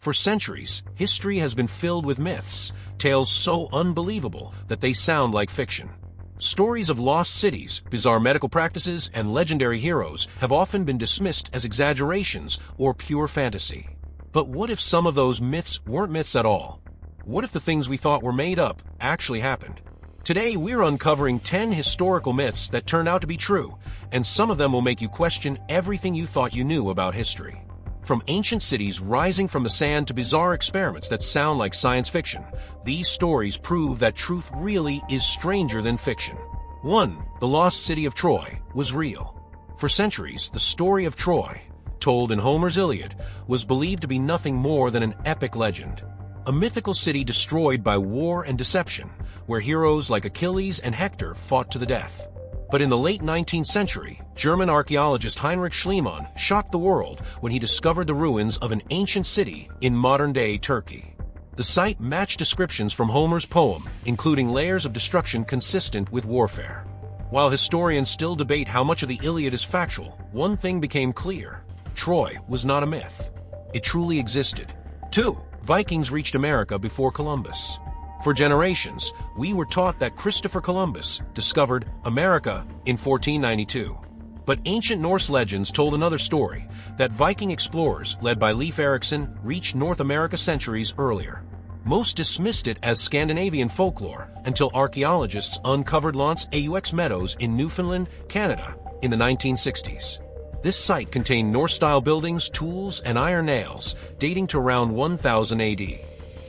For centuries, history has been filled with myths, tales so unbelievable that they sound like fiction. Stories of lost cities, bizarre medical practices, and legendary heroes have often been dismissed as exaggerations or pure fantasy. But what if some of those myths weren't myths at all? What if the things we thought were made up actually happened? Today, we're uncovering 10 historical myths that turned out to be true, and some of them will make you question everything you thought you knew about history. From ancient cities rising from the sand to bizarre experiments that sound like science fiction, these stories prove that truth really is stranger than fiction. 1. The lost city of Troy was real. For centuries, the story of Troy, told in Homer's Iliad, was believed to be nothing more than an epic legend. A mythical city destroyed by war and deception, where heroes like Achilles and Hector fought to the death. But in the late 19th century, German archaeologist Heinrich Schliemann shocked the world when he discovered the ruins of an ancient city in modern-day Turkey. The site matched descriptions from Homer's poem, including layers of destruction consistent with warfare. While historians still debate how much of the Iliad is factual, one thing became clear: Troy was not a myth. It truly existed. 2. Vikings reached America before Columbus. For generations, we were taught that Christopher Columbus discovered America in 1492. But ancient Norse legends told another story, that Viking explorers led by Leif Erikson reached North America centuries earlier. Most dismissed it as Scandinavian folklore until archaeologists uncovered L'Anse aux Meadows in Newfoundland, Canada, in the 1960s. This site contained Norse-style buildings, tools, and iron nails, dating to around 1000 AD.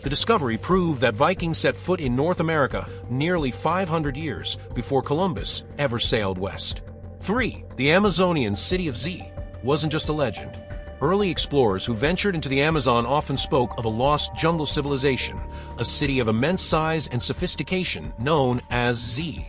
The discovery proved that Vikings set foot in North America nearly 500 years before Columbus ever sailed west. 3. The Amazonian city of Z wasn't just a legend. Early explorers who ventured into the Amazon often spoke of a lost jungle civilization, a city of immense size and sophistication known as Z.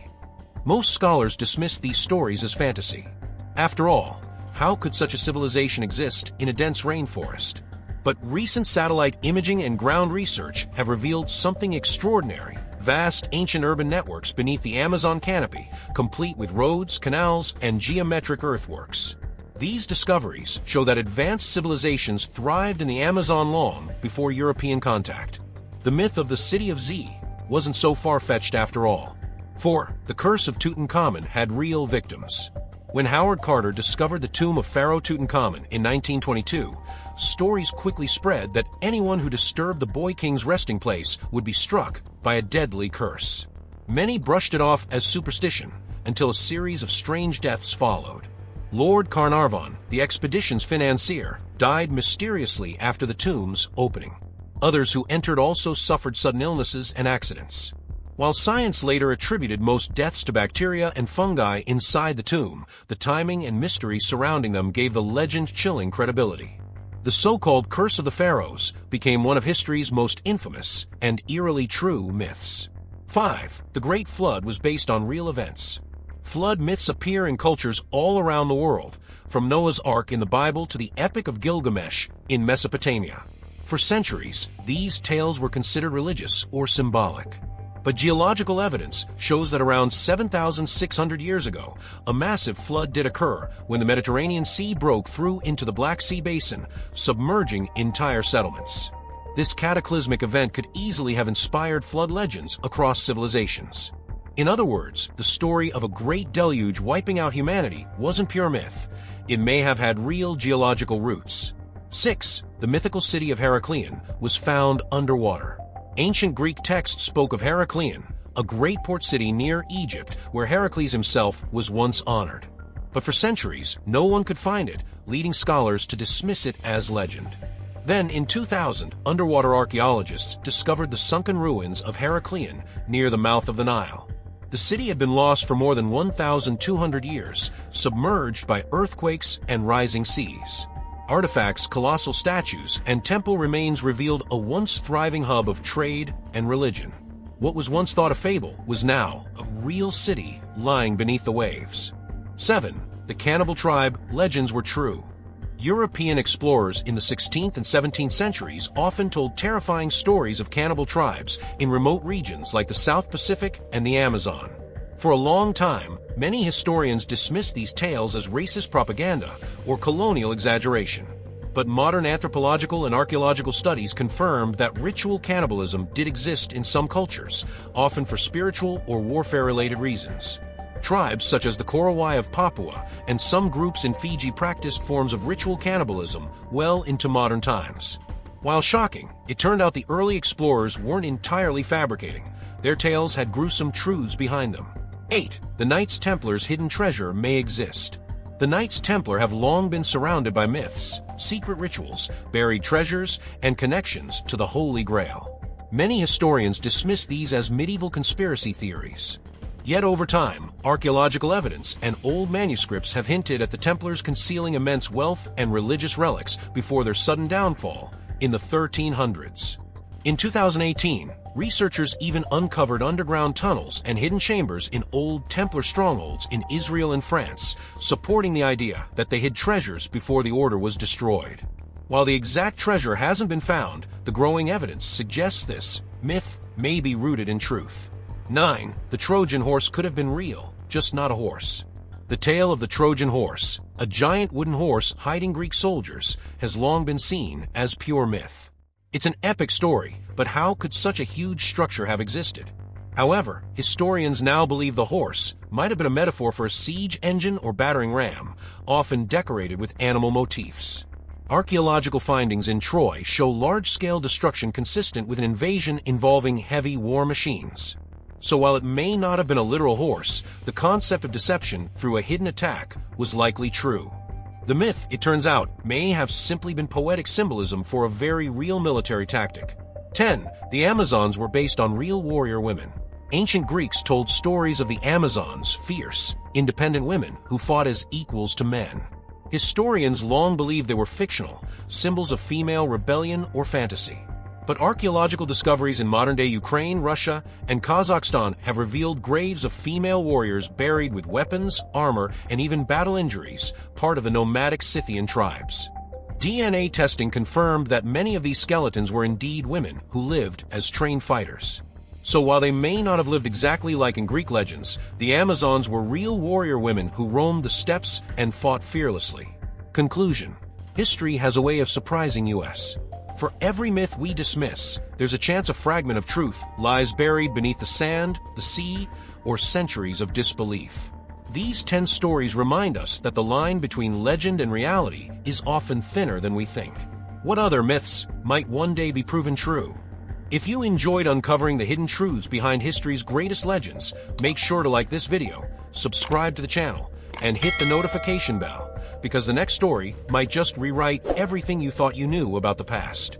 Most scholars dismissed these stories as fantasy. After all, how could such a civilization exist in a dense rainforest? But recent satellite imaging and ground research have revealed something extraordinary: vast ancient urban networks beneath the Amazon canopy, complete with roads, canals, and geometric earthworks. These discoveries show that advanced civilizations thrived in the Amazon long before European contact. The myth of the City of Z wasn't so far-fetched after all. 4. The Curse of Tutankhamun had real victims. When Howard Carter discovered the tomb of Pharaoh Tutankhamun in 1922, stories quickly spread that anyone who disturbed the boy king's resting place would be struck by a deadly curse. Many brushed it off as superstition until a series of strange deaths followed. Lord Carnarvon, the expedition's financier, died mysteriously after the tomb's opening. Others who entered also suffered sudden illnesses and accidents. While science later attributed most deaths to bacteria and fungi inside the tomb, the timing and mystery surrounding them gave the legend chilling credibility. The so-called Curse of the Pharaohs became one of history's most infamous and eerily true myths. 5. The Great Flood was based on real events. Flood myths appear in cultures all around the world, from Noah's Ark in the Bible to the Epic of Gilgamesh in Mesopotamia. For centuries, these tales were considered religious or symbolic. But geological evidence shows that around 7,600 years ago, a massive flood did occur when the Mediterranean Sea broke through into the Black Sea basin, submerging entire settlements. This cataclysmic event could easily have inspired flood legends across civilizations. In other words, the story of a great deluge wiping out humanity wasn't pure myth. It may have had real geological roots. 6. The mythical city of Heracleion was found underwater. Ancient Greek texts spoke of Heracleion, a great port city near Egypt where Heracles himself was once honored. But for centuries, no one could find it, leading scholars to dismiss it as legend. Then, in 2000, underwater archaeologists discovered the sunken ruins of Heracleion near the mouth of the Nile. The city had been lost for more than 1,200 years, submerged by earthquakes and rising seas. Artifacts, colossal statues, and temple remains revealed a once thriving hub of trade and religion. What was once thought a fable was now a real city lying beneath the waves. 7. The Cannibal tribe legends were true. European explorers in the 16th and 17th centuries often told terrifying stories of cannibal tribes in remote regions like the South Pacific and the Amazon. For a long time, many historians dismissed these tales as racist propaganda or colonial exaggeration. but modern anthropological and archaeological studies confirm that ritual cannibalism did exist in some cultures, often for spiritual or warfare-related reasons. Tribes such as the Korowai of Papua and some groups in Fiji practiced forms of ritual cannibalism well into modern times. While shocking, it turned out the early explorers weren't entirely fabricating. Their tales had gruesome truths behind them. 8. The Knights Templar's hidden treasure may exist. The Knights Templar have long been surrounded by myths, secret rituals, buried treasures, and connections to the Holy Grail. Many historians dismiss these as medieval conspiracy theories. Yet over time, archaeological evidence and old manuscripts have hinted at the Templars concealing immense wealth and religious relics before their sudden downfall in the 1300s. In 2018, researchers even uncovered underground tunnels and hidden chambers in old Templar strongholds in Israel and France, supporting the idea that they hid treasures before the order was destroyed. While the exact treasure hasn't been found, the growing evidence suggests this myth may be rooted in truth. 9. The Trojan horse could have been real, just not a horse. The tale of the Trojan horse, a giant wooden horse hiding Greek soldiers, has long been seen as pure myth. It's an epic story, but how could such a huge structure have existed? However, historians now believe the horse might have been a metaphor for a siege engine or battering ram, often decorated with animal motifs. Archaeological findings in Troy show large-scale destruction consistent with an invasion involving heavy war machines. So while it may not have been a literal horse, the concept of deception through a hidden attack was likely true. The myth, it turns out, may have simply been poetic symbolism for a very real military tactic. 10. The Amazons were based on real warrior women. Ancient Greeks told stories of the Amazons, fierce, independent women who fought as equals to men. Historians long believed they were fictional, symbols of female rebellion or fantasy. But archaeological discoveries in modern-day Ukraine, Russia, and Kazakhstan have revealed graves of female warriors buried with weapons, armor, and even battle injuries, part of the nomadic Scythian tribes. DNA testing confirmed that many of these skeletons were indeed women who lived as trained fighters. So while they may not have lived exactly like in Greek legends, the Amazons were real warrior women who roamed the steppes and fought fearlessly. Conclusion: history has a way of surprising us. For every myth we dismiss, there's a chance a fragment of truth lies buried beneath the sand, the sea, or centuries of disbelief. These 10 stories remind us that the line between legend and reality is often thinner than we think. What other myths might one day be proven true? If you enjoyed uncovering the hidden truths behind history's greatest legends, make sure to like this video, subscribe to the channel, and hit the notification bell, because the next story might just rewrite everything you thought you knew about the past.